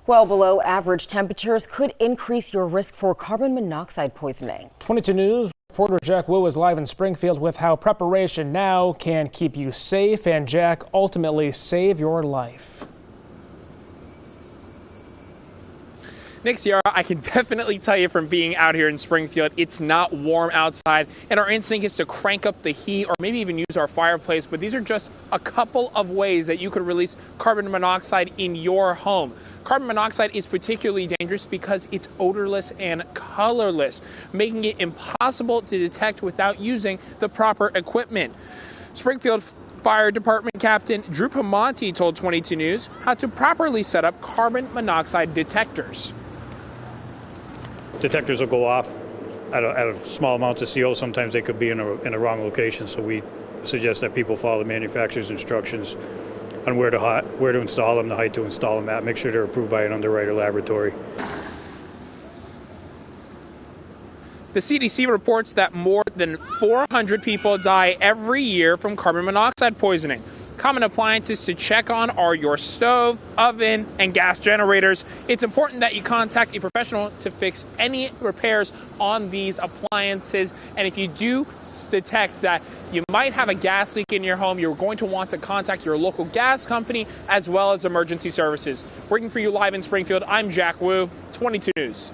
Well below average temperatures could increase your risk for carbon monoxide poisoning. 22 News reporter Jack Wu is live in Springfield with how preparation now can keep you safe and, Jack, ultimately save your life. Nick, Sierra, I can definitely tell you from being out here in Springfield, it's not warm outside, and our instinct is to crank up the heat or maybe even use our fireplace. But these are just a couple of ways that you could release carbon monoxide in your home. Carbon monoxide is particularly dangerous because it's odorless and colorless, making it impossible to detect without using the proper equipment. Springfield Fire Department Captain Drew Pamonte told 22 News how to properly set up carbon monoxide detectors. Detectors will go off at a small amounts of CO. Sometimes they could be in a wrong location, so we suggest that people follow the manufacturer's instructions on where to install them, the height to install them at. Make sure they're approved by an underwriter laboratory. The CDC reports that more than 400 people die every year from carbon monoxide poisoning. Common appliances to check on are your stove, oven, and gas generators. It's important that you contact a professional to fix any repairs on these appliances. And if you do detect that you might have a gas leak in your home, you're going to want to contact your local gas company as well as emergency services. Working for you live in Springfield, I'm Jack Wu, 22 News.